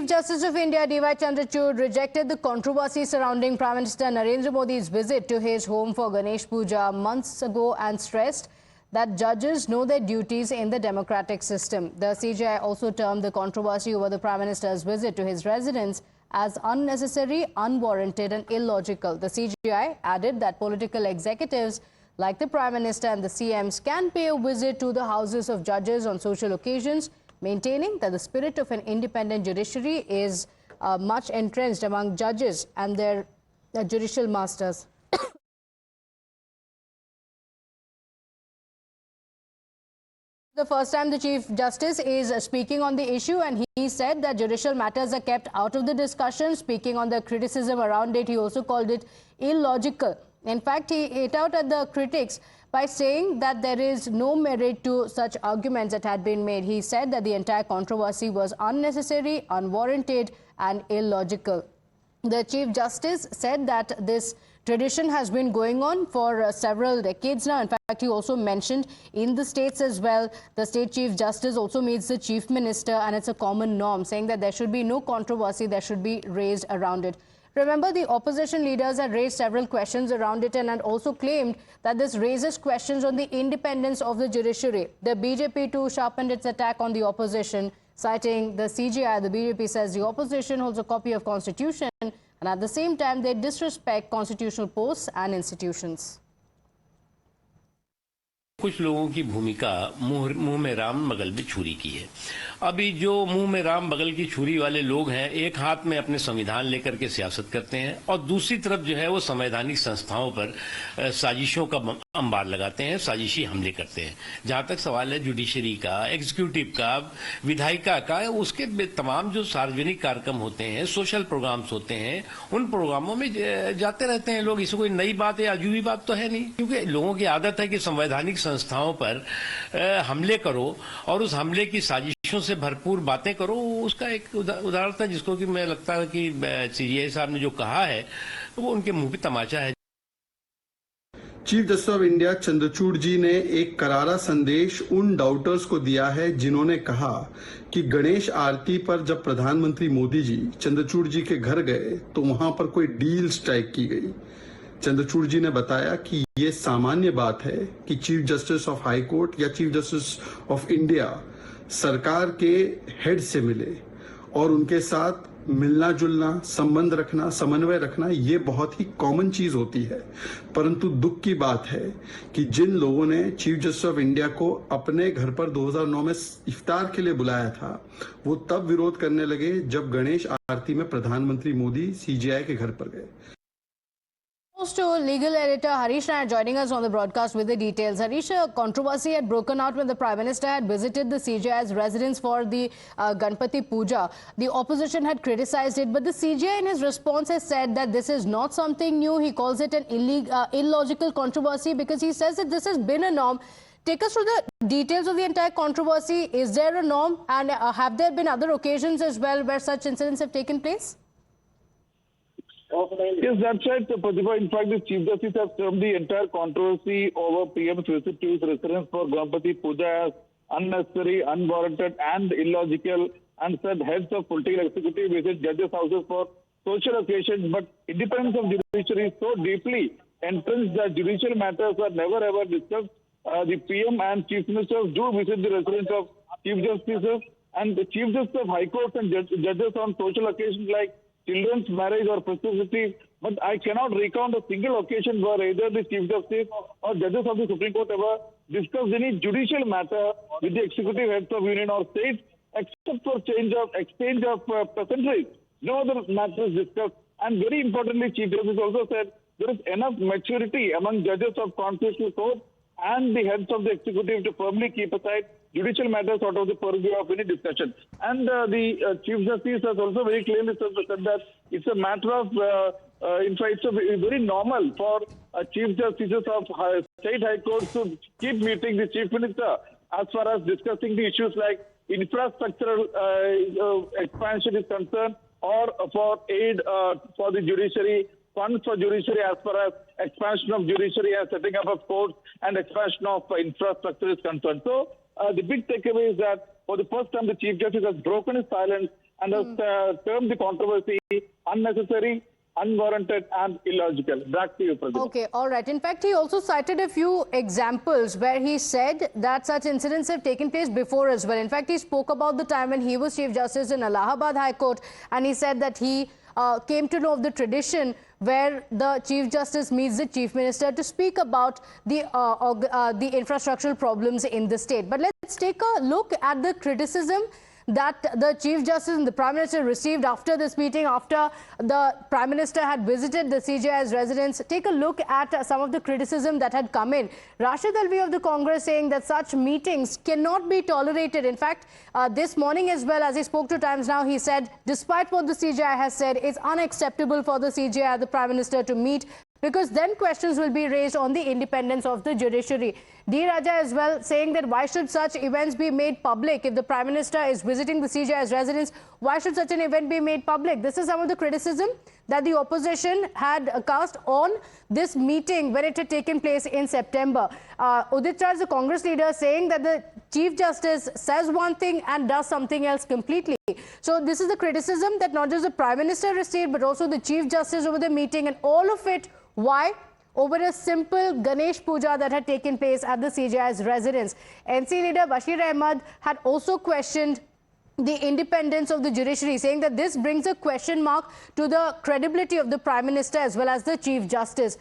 Justice of India CJI Chandrachud rejected the controversy surrounding Prime Minister Narendra Modi's visit to his home for Ganesh Puja months ago and stressed that judges know their duties in the democratic system. The CJI also termed the controversy over the Prime Minister's visit to his residence as unnecessary, unwarranted and illogical. The CJI added that political executives like the Prime Minister and the CMs can pay a visit to the houses of judges on social occasions, maintaining that the spirit of an independent judiciary is much entrenched among judges and their judicial masters. The first time the Chief Justice is speaking on the issue, and he said that judicial matters are kept out of the discussion. Speaking on the criticism around it, he also called it illogical. In fact, he ate out at the critics by saying that there is no merit to such arguments that had been made. He said that the entire controversy was unnecessary, unwarranted and illogical. The Chief Justice said that this tradition has been going on for several decades now. In fact, he also mentioned in the states as well, the state Chief Justice also meets the Chief Minister, and it's a common norm, saying that there should be no controversy that should be raised around it. Remember, the opposition leaders had raised several questions around it and had also claimed that this raises questions on the independence of the judiciary. The BJP too sharpened its attack on the opposition, citing the CJI. The BJP says the opposition holds a copy of Constitution and at the same time they disrespect constitutional posts and institutions. कुछ लोगों की भूमिका मुंह में राम बगल में छुरी की है। अभी जो मुंह में राम बगल की छुरी वाले लोग हैं, एक हाथ में अपने संविधान लेकर के सियासत करते हैं और दूसरी तरफ जो है वो संवैधानिक संस्थाओं पर साजिशों का अंबार लगाते हैं, साजिशी हमले करते हैं। जहां तक सवाल है जुडिशरी का, एग्जीक्यूटिव का, विधायिका का, उसके तमाम जो सार्वजनिक कार्यक्रम होते हैं, सोशल प्रोग्राम्स होते हैं, उन प्रोग्रामों में जाते रहते हैं लोग। इसमें कोई नई बात या अजूबी बात तो है नहीं, क्योंकि लोगों की आदत है कि संवैधानिक संस्थाओं पर हमले करो और उस हमले की साजिशों से भरपूर बातें करो। उसका एक उदाहरण था जिसको कि मैं लगता है कि सीजीआई साहब ने जो कहा है वो उनके मुंह पे तमाचा है। Chief justice of India Chandrachud ji ने एक करारा संदेश उन डाउटर्स को दिया है जिन्होंने कहा कि गणेश आरती पर जब प्रधानमंत्री मोदी जी चंद्रचूड़ जी के घर गए तो वहां पर कोई डील स्ट्राइक की गई। चंद्रचूड़ जी ने बताया कि ये सामान्य बात है कि chief justice of high court या चीफ जस्टिस ऑफ इंडिया सरकार के हेड से मिले और उनके साथ मिलना जुलना, संबंध रखना, समन्वय रखना, ये बहुत ही कॉमन चीज होती है। परंतु दुख की बात है कि जिन लोगों ने चीफ जस्टिस ऑफ इंडिया को अपने घर पर 2009 में इफ्तार के लिए बुलाया था, वो तब विरोध करने लगे जब गणेश आरती में प्रधानमंत्री मोदी सीजीआई के घर पर गए। To legal editor Harish Nair joining us on the broadcast with the details. Harish, a controversy had broken out when the Prime Minister had visited the CJI's residence for the Ganpati Puja. The opposition had criticized it, but the CJI in his response has said that this is not something new. He calls it an illogical controversy because he says that this has been a norm. Take us through the details of the entire controversy. Is there a norm, and have there been other occasions as well where such incidents have taken place? Yes, that's right, Pratibha. In fact, the Chief Justice has termed the entire controversy over PM's visit to his residence for Ganpati Puja as unnecessary, unwarranted and illogical, and said heads of political executive visit judges' houses for social occasions, but independence of judiciary is so deeply entrenched that judicial matters are never ever discussed. The PM and Chief Ministers do visit the residence of Chief Justices, and the Chief Justice of High Courts and judges on social occasions like children's marriage or festivity, but I cannot recount a single occasion where either the Chief Justice or judges of the Supreme Court ever discussed any judicial matter with the executive heads of union or states, except for exchange of pleasantries. No other matters discussed. And very importantly, Chief Justice also said there is enough maturity among judges of Constitutional Court and the heads of the executive to firmly keep aside judicial matters out of the purview of any discussion. And the Chief Justice has also very clearly said that it's a matter of, in fact, it's very normal for Chief Justices of State High Courts to keep meeting the Chief Minister as far as discussing the issues like infrastructural expansion is concerned, or for aid for the judiciary, funds for judiciary as far as expansion of judiciary and setting up of courts and expansion of infrastructure is concerned. So the big takeaway is that for the first time the Chief Justice has broken his silence and has termed the controversy unnecessary, unwarranted and illogical. Back to you, Pratibha. Okay, all right. In fact, he also cited a few examples where he said that such incidents have taken place before as well. In fact, he spoke about the time when he was Chief Justice in Allahabad High Court, and he said that he came to know of the tradition where the Chief Justice meets the Chief Minister to speak about the infrastructural problems in the state. But let's take a look at the criticism that the Chief Justice and the Prime Minister received after this meeting, after the Prime Minister had visited the CJI's residence. Take a look at some of the criticism that had come in. Rashid Alvi of the Congress saying that such meetings cannot be tolerated. In fact, this morning as well, as he spoke to Times Now, he said, despite what the CJI has said, it's unacceptable for the CJI and the Prime Minister to meet, because then questions will be raised on the independence of the judiciary. D. Raja as well saying that why should such events be made public? If the Prime Minister is visiting the CJI's residence, why should such an event be made public? This is some of the criticism that the opposition had cast on this meeting when it had taken place in September. Udit Raj, the Congress leader, saying that the Chief Justice says one thing and does something else completely. So this is the criticism that not just the Prime Minister received, but also the Chief Justice over the meeting, and all of it, why? Over a simple Ganesh Puja that had taken place at the CJI's residence. NC leader Bashir Ahmed had also questioned the independence of the judiciary, saying that this brings a question mark to the credibility of the Prime Minister as well as the Chief Justice.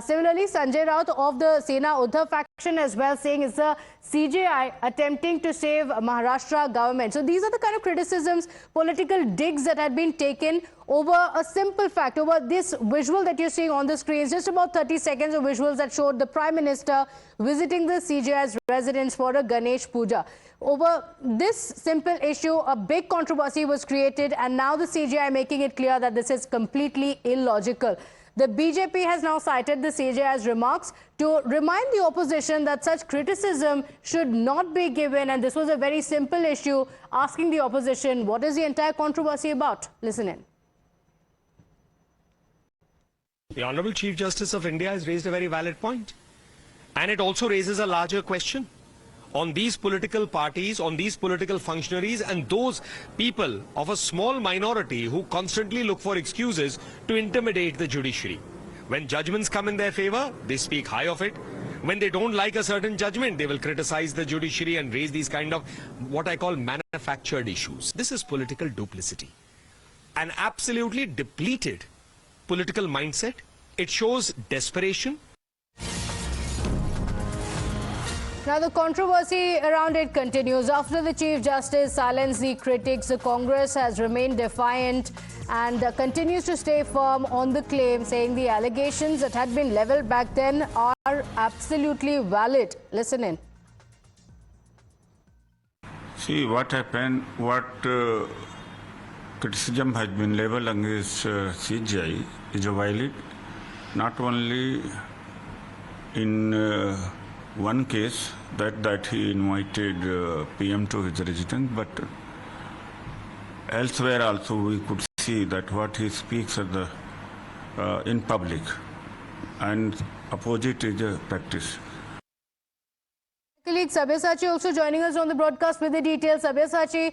Similarly, Sanjay Raut of the Sena Uddhav faction as well saying it's the CJI attempting to save Maharashtra government. So these are the kind of criticisms, political digs that had been taken over a simple fact, over this visual that you're seeing on the screen. Just about 30 seconds of visuals that showed the Prime Minister visiting the CJI's residence for a Ganesh Puja. Over this simple issue, a big controversy was created, and now the CJI making it clear that this is completely illogical. The BJP has now cited the CJI's remarks to remind the opposition that such criticism should not be given, and this was a very simple issue, asking the opposition, what is the entire controversy about? Listen in. The Honourable Chief Justice of India has raised a very valid point. And it also raises a larger question on these political parties, on these political functionaries and those people of a small minority who constantly look for excuses to intimidate the judiciary. When judgments come in their favour, they speak high of it. When they don't like a certain judgment, they will criticize the judiciary and raise these kind of what I call manufactured issues. This is political duplicity. An absolutely depleted political mindset. It shows desperation. Now, the controversy around it continues. After the Chief Justice silenced the critics, the Congress has remained defiant and continues to stay firm on the claim, saying the allegations that had been levelled back then are absolutely valid. Listen in. See what happened, what criticism has been levelled against CJI is valid, not only in one case that he invited PM to his residence, but elsewhere also we could see that what he speaks at the in public, and opposite is a practice. Colleague Sabyasachi also joining us on the broadcast with the details. Sabyasachi,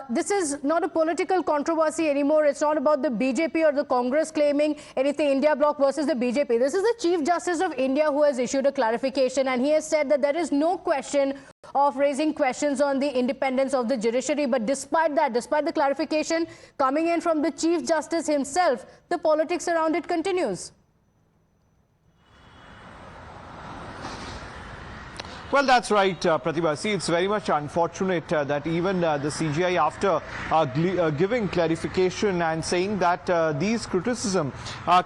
this is not a political controversy anymore. It's not about the BJP or the Congress claiming anything, India Bloc versus the BJP. This is the Chief Justice of India who has issued a clarification, and he has said that there is no question of raising questions on the independence of the judiciary. But despite that, despite the clarification coming in from the Chief Justice himself, the politics around it continues. Well, that's right, Pratibha. See, it's very much unfortunate that even the CJI, after giving clarification and saying that these criticism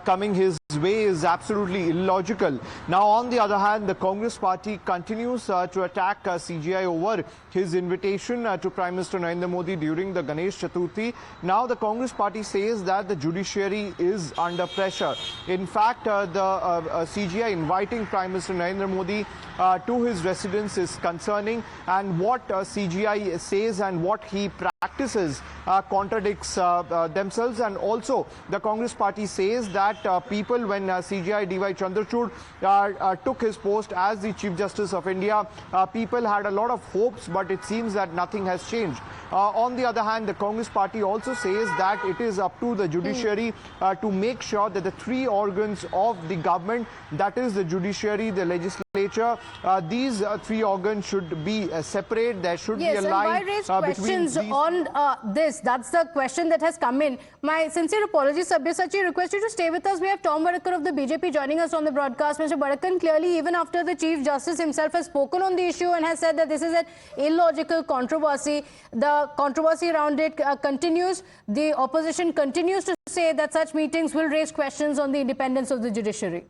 coming his way is absolutely illogical. Now, on the other hand, the Congress party continues to attack CJI over his invitation to Prime Minister Narendra Modi during the Ganesh Chaturthi. Now, the Congress party says that the judiciary is under pressure. In fact, the CJI inviting Prime Minister Narendra Modi to his residence is concerning, and what CJI says and what he practices contradicts themselves. And also the Congress party says that people, when CJI Chandrachud took his post as the Chief Justice of India, people had a lot of hopes, but it seems that nothing has changed. On the other hand, the Congress party also says that it is up to the judiciary to make sure that the three organs of the government, that is the judiciary, the legislature, these three organs should be separate. There should be a line between questions on this. That's the question that has come in. My sincere apologies, Sabyasachi. Request you to stay with us. We have Tom Barakkar of the BJP joining us on the broadcast. Mr. Barakkar, clearly, even after the Chief Justice himself has spoken on the issue and has said that this is an illogical controversy, the controversy around it continues. The opposition continues to say that such meetings will raise questions on the independence of the judiciary.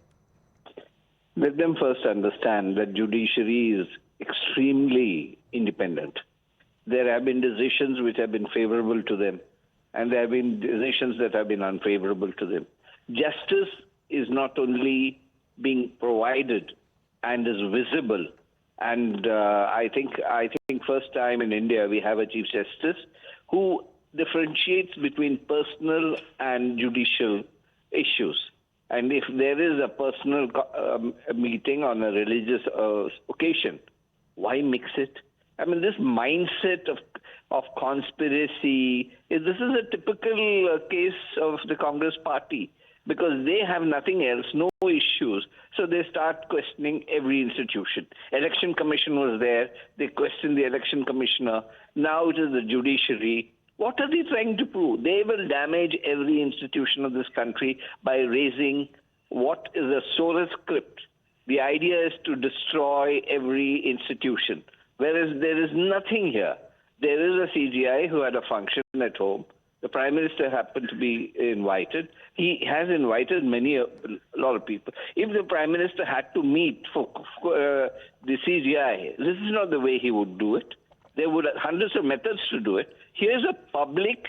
Let them first understand that judiciary is extremely independent. There have been decisions which have been favorable to them, and there have been decisions that have been unfavorable to them. Justice is not only being provided and is visible, and I think first time in India we have a Chief Justice who differentiates between personal and judicial issues. And if there is a personal meeting on a religious occasion, why mix it? I mean, this mindset of conspiracy, this is a typical case of the Congress party, because they have nothing else, no issues. So they start questioning every institution. Election Commission was there. They questioned the Election Commissioner. Now it is the judiciary. What are they trying to prove? They will damage every institution of this country by raising what is a Soros script. The idea is to destroy every institution, whereas there is nothing here. There is a CJI who had a function at home. The Prime Minister happened to be invited. He has invited a lot of people. If the Prime Minister had to meet for the CJI, this is not the way he would do it. There would have hundreds of methods to do it. Here's a public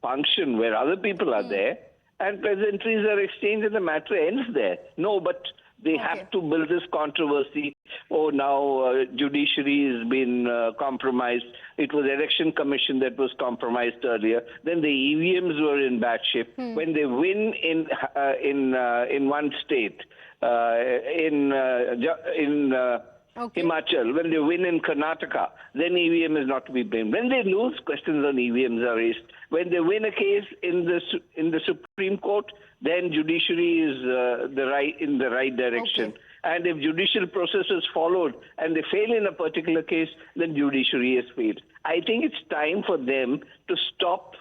function where other people are there, and pleasantries are exchanged and the matter ends there. No, but they have to build this controversy. Oh, now judiciary has been compromised. It was Election Commission that was compromised earlier. Then the EVMs were in bad shape. When they win in one state, Himachal, when they win in Karnataka, then EVM is not to be blamed. When they lose, questions on EVMs are raised. When they win a case in the Supreme Court, then judiciary is in the right direction. Okay. And if judicial process is followed and they fail in a particular case, then judiciary has failed. I think it's time for them to stop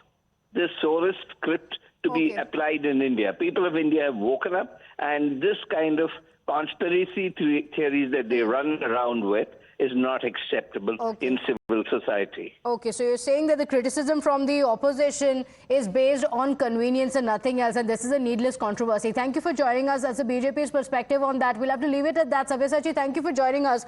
this Soros script to be applied in India. People of India have woken up, and this kind of conspiracy theories that they run around with is not acceptable in civil society. Okay, so you're saying that the criticism from the opposition is based on convenience and nothing else, and this is a needless controversy. Thank you for joining us. As a BJP's perspective on that, we'll have to leave it at that. Sabyasachi, thank you for joining us.